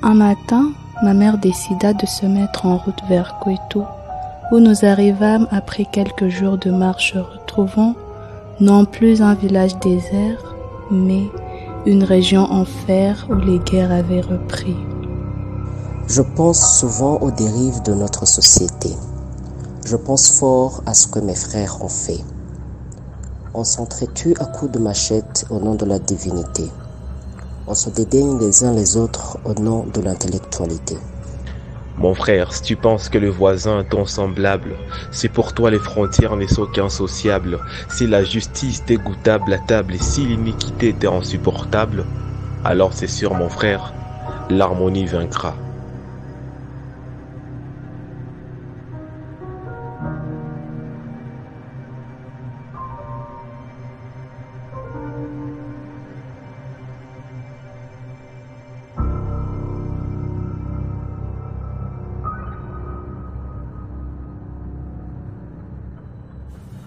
Un matin, ma mère décida de se mettre en route vers Koitou, où nous arrivâmes après quelques jours de marche, retrouvant non plus un village désert, mais une région en fer où les guerres avaient repris. Je pense souvent aux dérives de notre société. Je pense fort à ce que mes frères ont fait. On s'entretue à coups de machette au nom de la divinité. On se dédaigne les uns les autres au nom de l'intellectualité. Mon frère, si tu penses que le voisin, ton semblable, si pour toi les frontières ne sont qu'insociables, si la justice t'est goûtable à table et si l'iniquité t'est insupportable, alors c'est sûr mon frère, l'harmonie vaincra.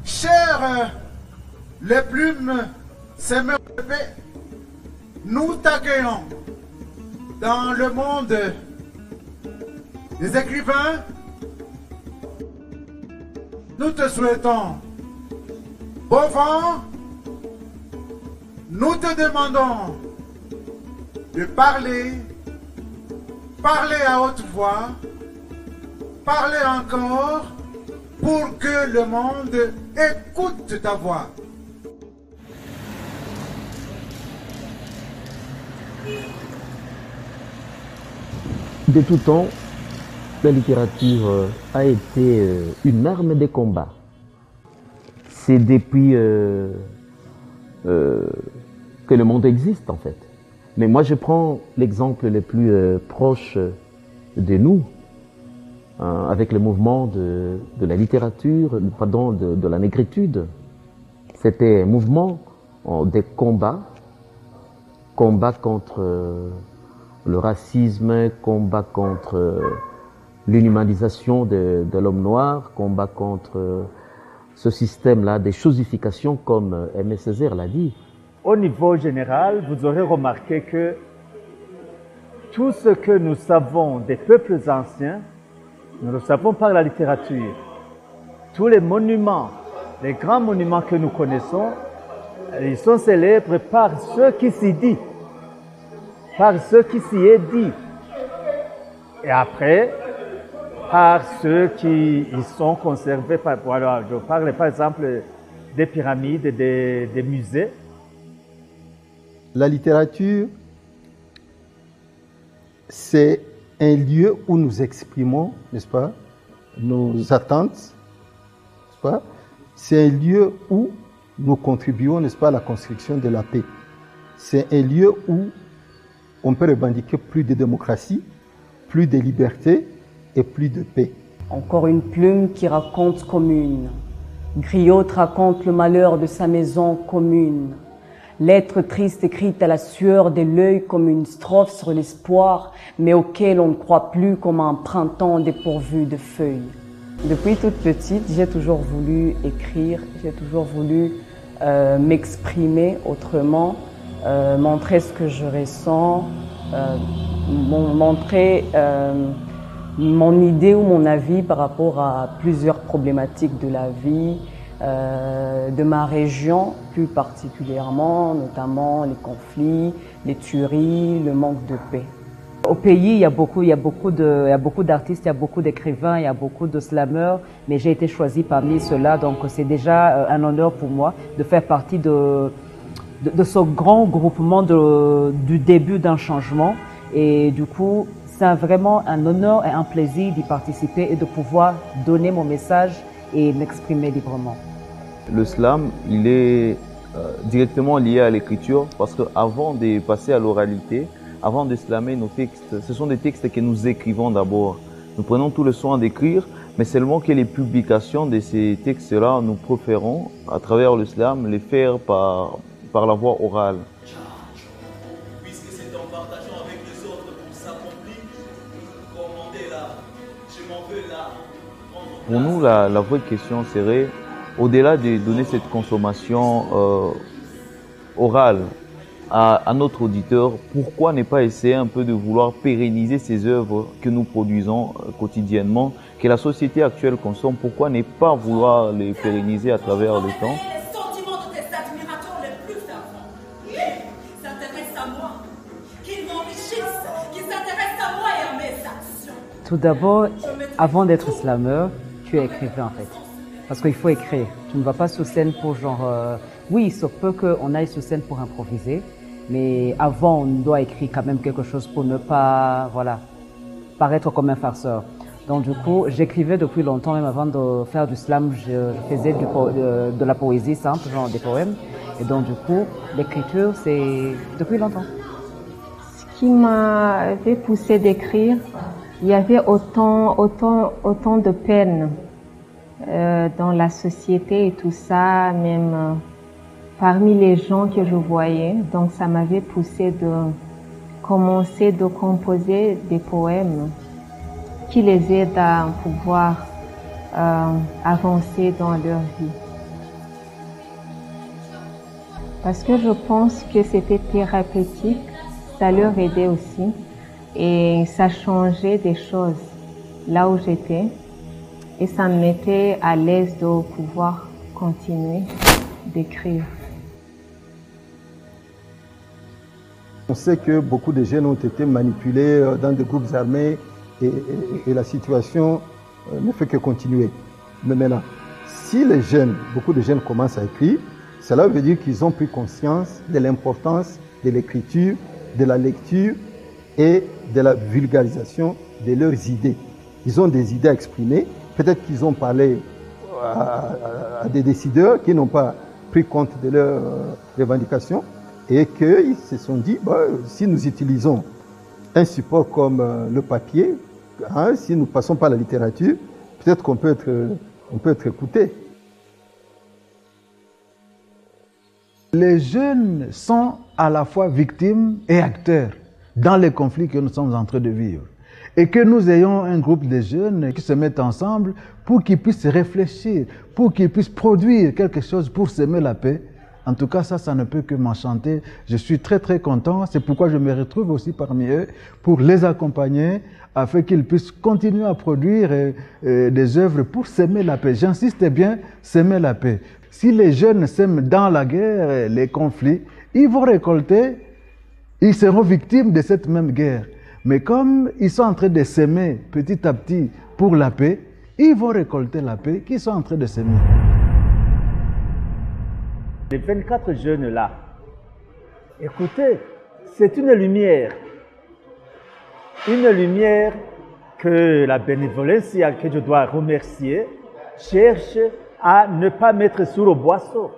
Chers les plumes, semeurs de paix, nous t'accueillons dans le monde des écrivains. Nous te souhaitons bon vent. Nous te demandons de parler à haute voix, parler encore pour que le monde écoute ta voix. De tout temps, la littérature a été une arme de combat. C'est depuis que le monde existe en fait. Mais moi je prends l'exemple le plus proche de nous, avec le mouvement de la littérature, pardon, de la négritude. C'était un mouvement de combat contre le racisme, combat contre l'inhumanisation de l'homme noir, combat contre ce système-là des chosifications comme Aimé Césaire l'a dit. Au niveau général, vous aurez remarqué que tout ce que nous savons des peuples anciens, nous le savons par la littérature. Tous les monuments, les grands monuments que nous connaissons, ils sont célèbres par ce qui s'y dit, par ce qui s'y est dit. Et après, par ceux qui y sont conservés. Voilà, je parle par exemple des pyramides, des musées. La littérature, c'est un lieu où nous exprimons, n'est-ce pas, nos attentes, n'est-ce pas? C'est un lieu où nous contribuons, n'est-ce pas, à la construction de la paix. C'est un lieu où on peut revendiquer plus de démocratie, plus de liberté et plus de paix. Encore une plume qui raconte commune. Griotte raconte le malheur de sa maison commune. Lettre triste écrite à la sueur de l'œil comme une strophe sur l'espoir, mais auquel on ne croit plus comme un printemps dépourvu de feuilles. Depuis toute petite, j'ai toujours voulu écrire, j'ai toujours voulu m'exprimer autrement, montrer ce que je ressens, montrer mon idée ou mon avis par rapport à plusieurs problématiques de la vie, de ma région plus particulièrement, notamment les conflits, les tueries, le manque de paix. Au pays, il y a beaucoup d'artistes, il y a beaucoup d'écrivains, il y a beaucoup de slameurs, mais j'ai été choisie parmi ceux-là, donc c'est déjà un honneur pour moi de faire partie de ce grand groupement du début d'un changement. Et du coup, c'est vraiment un honneur et un plaisir d'y participer et de pouvoir donner mon message et m'exprimer librement. Le slam, il est directement lié à l'écriture parce qu'avant de passer à l'oralité, avant de slammer nos textes, ce sont des textes que nous écrivons d'abord. Nous prenons tout le soin d'écrire, mais seulement que les publications de ces textes-là, nous préférons, à travers le slam, les faire par la voie orale. Puisque c'est en partageant avec les autres pour s'accomplir, comme Mandela, je m'en veux là. Pour nous, la vraie question serait, au-delà de donner cette consommation orale à notre auditeur, pourquoi ne pas essayer un peu de vouloir pérenniser ces œuvres que nous produisons quotidiennement, que la société actuelle consomme, pourquoi ne pas vouloir les pérenniser à travers le temps? Tout d'abord, avant d'être slameur, tu es écrivain en fait. Parce qu'il faut écrire. Tu ne vas pas sur scène pour genre... oui, il se peut qu'on aille sur scène pour improviser, mais avant, on doit écrire quand même quelque chose pour ne pas, voilà, paraître comme un farceur. Donc du coup, j'écrivais depuis longtemps, même avant de faire du slam, je faisais de la poésie simple, genre des poèmes. Et donc du coup, l'écriture, c'est depuis longtemps. Ce qui m'avait poussé d'écrire, il y avait autant de peine dans la société et tout ça, même parmi les gens que je voyais. Donc ça m'avait poussé de commencer de composer des poèmes qui les aident à pouvoir avancer dans leur vie. Parce que je pense que c'était thérapeutique, ça leur aidait aussi. Et ça changeait des choses là où j'étais et ça me mettait à l'aise de pouvoir continuer d'écrire. On sait que beaucoup de jeunes ont été manipulés dans des groupes armés et la situation ne fait que continuer. Mais maintenant, si les jeunes, beaucoup de jeunes commencent à écrire, cela veut dire qu'ils ont pris conscience de l'importance de l'écriture, de la lecture et de la vulgarisation de leurs idées. Ils ont des idées à exprimer. Peut-être qu'ils ont parlé à des décideurs qui n'ont pas pris compte de leurs revendications et qu'ils se sont dit, si nous utilisons un support comme le papier, si nous passons par la littérature, peut-être qu'on peut être écouté. Les jeunes sont à la fois victimes et acteurs dans les conflits que nous sommes en train de vivre. Et que nous ayons un groupe de jeunes qui se mettent ensemble pour qu'ils puissent réfléchir, pour qu'ils puissent produire quelque chose pour semer la paix. En tout cas, ça ne peut que m'enchanter. Je suis très très content. C'est pourquoi je me retrouve aussi parmi eux pour les accompagner afin qu'ils puissent continuer à produire des œuvres pour semer la paix. J'insiste bien, semer la paix. Si les jeunes sèment dans la guerre les conflits, ils vont récolter. Ils seront victimes de cette même guerre. Mais comme ils sont en train de s'aimer petit à petit pour la paix, ils vont récolter la paix qu'ils sont en train de s'aimer. Les 24 jeunes là, écoutez, c'est une lumière que la bénévolencia, que je dois remercier, cherche à ne pas mettre sur le boisseau.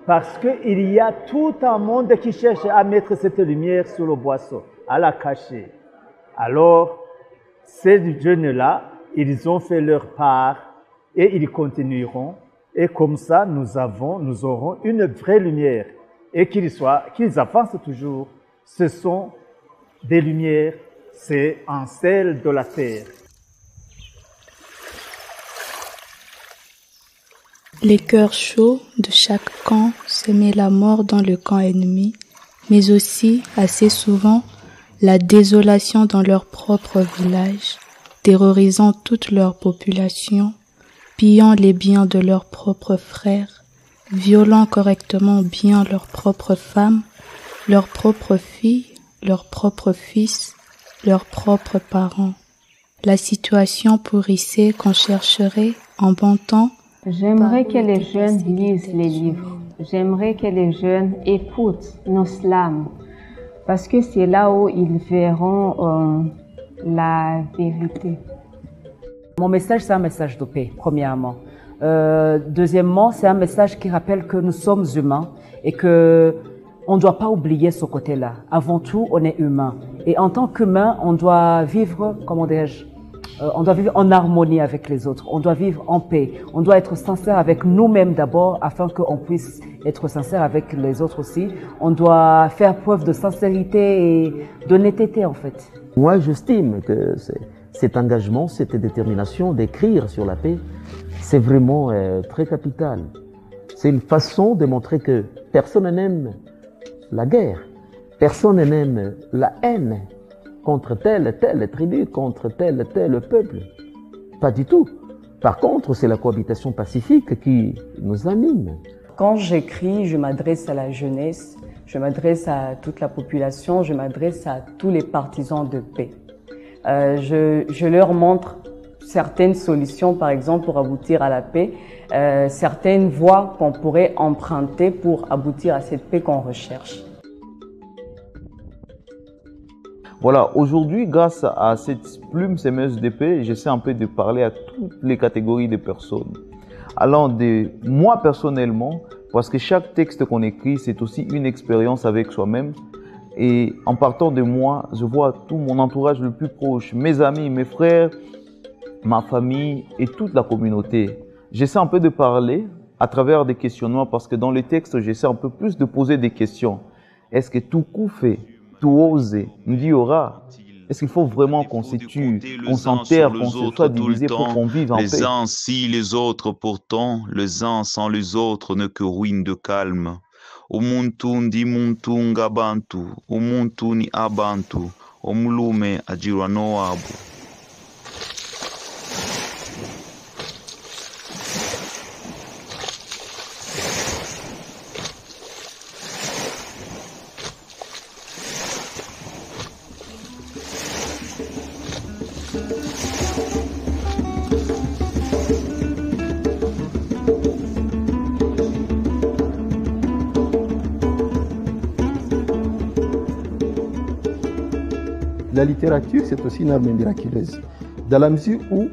Parce qu'il y a tout un monde qui cherche à mettre cette lumière sur le boisseau, à la cacher. Alors, ces jeunes-là, ils ont fait leur part et ils continueront. Et comme ça, nous aurons une vraie lumière. Et qu'ils avancent toujours. Ce sont des lumières, c'est un sel de la terre. Les cœurs chauds de chaque camp semaient la mort dans le camp ennemi, mais aussi, assez souvent, la désolation dans leur propre village, terrorisant toute leur population, pillant les biens de leurs propres frères, violant correctement bien leurs propres femmes, leurs propres filles, leurs propres fils, leurs propres parents. La situation pourrissait qu'on chercherait, en bon temps, J'aimerais que les jeunes lisent les livres. J'aimerais que les jeunes écoutent nos slams. Parce que c'est là où ils verront la vérité. Mon message, c'est un message de paix, premièrement. Deuxièmement, c'est un message qui rappelle que nous sommes humains et que on ne doit pas oublier ce côté-là. Avant tout, on est humain. Et en tant qu'humain, on doit vivre, comment dirais-je, on doit vivre en harmonie avec les autres, on doit vivre en paix, on doit être sincère avec nous-mêmes d'abord afin qu'on puisse être sincère avec les autres aussi. On doit faire preuve de sincérité et d'honnêteté en fait. Moi j'estime que cet engagement, cette détermination d'écrire sur la paix, c'est vraiment très capital. C'est une façon de montrer que personne n'aime la guerre. Personne n'aime la haine contre telle tribu, contre tel peuple. Pas du tout. Par contre, c'est la cohabitation pacifique qui nous anime. Quand j'écris, je m'adresse à la jeunesse, je m'adresse à toute la population, je m'adresse à tous les partisans de paix. Je leur montre certaines solutions, par exemple, pour aboutir à la paix, certaines voies qu'on pourrait emprunter pour aboutir à cette paix qu'on recherche. Voilà, aujourd'hui, grâce à cette plume sémeuse de paix, j'essaie un peu de parler à toutes les catégories de personnes. Allant de moi personnellement, parce que chaque texte qu'on écrit, c'est aussi une expérience avec soi-même. Et en partant de moi, je vois tout mon entourage le plus proche, mes amis, mes frères, ma famille et toute la communauté. J'essaie un peu de parler à travers des questionnements parce que dans les textes, j'essaie un peu plus de poser des questions. Est-ce que tout coup fait, tout osé, nous dit aura? Est-ce qu'il faut vraiment qu'on se tue, qu'on s'enterre, qu'on se soit divisé pour qu'on vive en paix? Les uns si les autres pourtant, les uns sans les autres ne que ruine de calme. Umuntu ndi muntu ngabantu, umuntu ni abantu, omulume ajirwa noabu. La littérature, c'est aussi une arme miraculeuse, dans la mesure où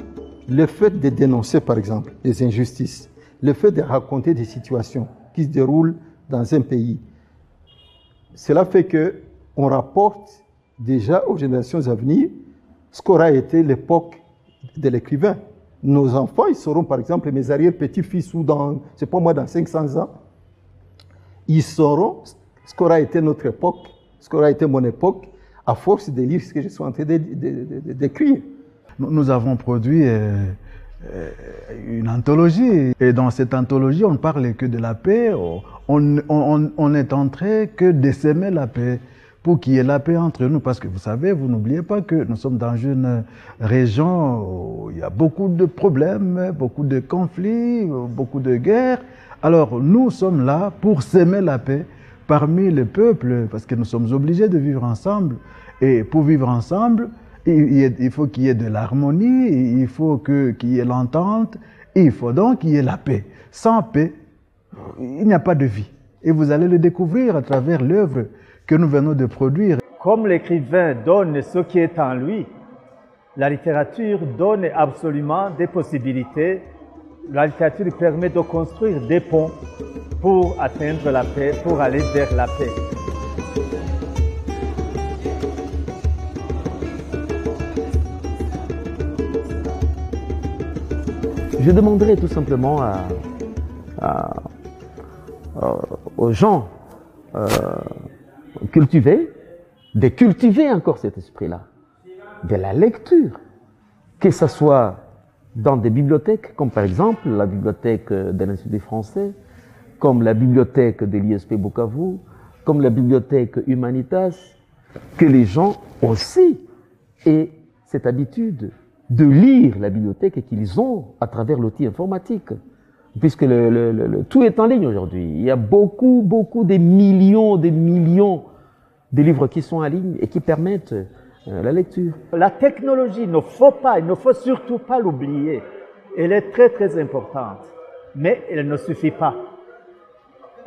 le fait de dénoncer, par exemple, les injustices, le fait de raconter des situations qui se déroulent dans un pays, cela fait qu'on rapporte déjà aux générations à venir ce qu'aura été l'époque de l'écrivain. Nos enfants, ils sauront, par exemple, mes arrière-petits-fils, ou dans, c'est pas moi, dans 500 ans, ils sauront ce qu'aura été notre époque, ce qu'aura été mon époque, à force de lire ce que je suis en train d'écrire. Nous avons produit une anthologie, et dans cette anthologie, on ne parle que de la paix, on est en train que d'essaimer la paix, pour qu'il y ait la paix entre nous, parce que vous savez, vous n'oubliez pas que nous sommes dans une région où il y a beaucoup de problèmes, beaucoup de conflits, beaucoup de guerres. Alors nous sommes là pour s'aimer la paix parmi les peuples, parce que nous sommes obligés de vivre ensemble. Et pour vivre ensemble, il faut qu'il y ait de l'harmonie, il faut qu'il y ait l'entente, il faut donc qu'il y ait la paix. Sans paix, il n'y a pas de vie. Et vous allez le découvrir à travers l'œuvre que nous venons de produire. Comme l'écrivain donne ce qui est en lui, la littérature donne absolument des possibilités. La littérature permet de construire des ponts pour atteindre la paix, pour aller vers la paix. Je demanderais tout simplement aux gens cultivés de cultiver encore cet esprit-là, de la lecture, que ce soit dans des bibliothèques, comme par exemple la bibliothèque de l'Institut français, comme la bibliothèque de l'ISP Bukavu, comme la bibliothèque Humanitas, que les gens aussi aient cette habitude de lire la bibliothèque et qu'ils ont à travers l'outil informatique. Puisque tout est en ligne aujourd'hui. Il y a beaucoup des millions de livres qui sont en ligne et qui permettent la lecture. La technologie, il ne faut surtout pas l'oublier. Elle est très importante, mais elle ne suffit pas.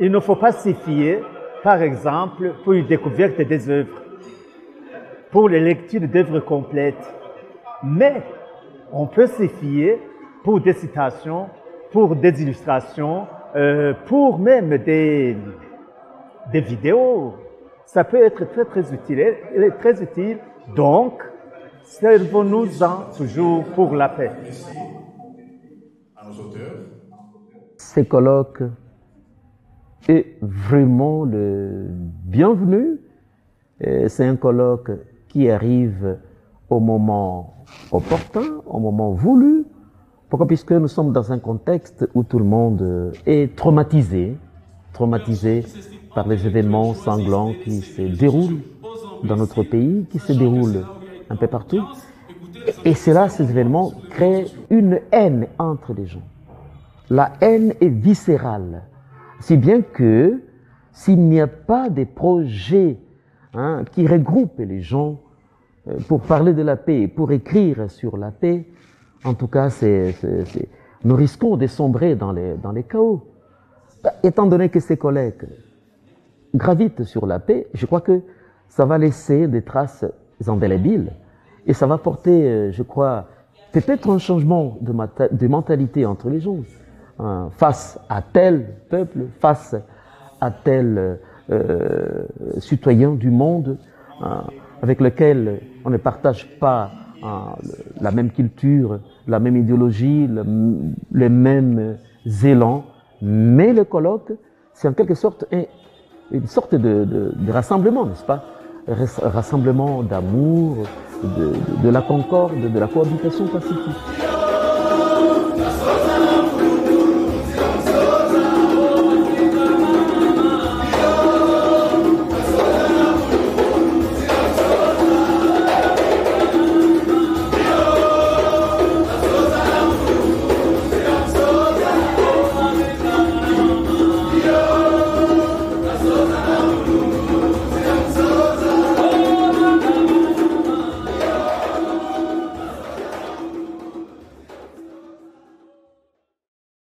Il ne faut pas s'y fier, par exemple, pour une découverte des œuvres, pour les lectures d'œuvres complètes. Mais on peut s'y fier pour des citations, pour des illustrations, pour même des vidéos. Ça peut être très utile. Elle est très utile. Donc, servons-nous-en toujours pour la paix. Ces colloques est vraiment le bienvenu. C'est un colloque qui arrive au moment opportun, au moment voulu. Pourquoi? Puisque nous sommes dans un contexte où tout le monde est traumatisé traumatisés par les événements sanglants qui se déroulent dans notre pays, qui se déroulent un peu partout. Et cela, ces événements créent une haine entre les gens. La haine est viscérale, si bien que s'il n'y a pas des projets qui regroupent les gens pour parler de la paix, pour écrire sur la paix, en tout cas, nous risquons de sombrer dans les chaos. Étant donné que ces collègues gravitent sur la paix, je crois que ça va laisser des traces indélébiles et ça va porter, je crois, peut-être un changement de mentalité entre les gens face à tel peuple, face à tel citoyen du monde avec lequel on ne partage pas la même culture, la même idéologie, les mêmes élans. Mais le colloque, c'est en quelque sorte une sorte de rassemblement, n'est-ce pas? Rassemblement d'amour, de la concorde, de la cohabitation pacifique.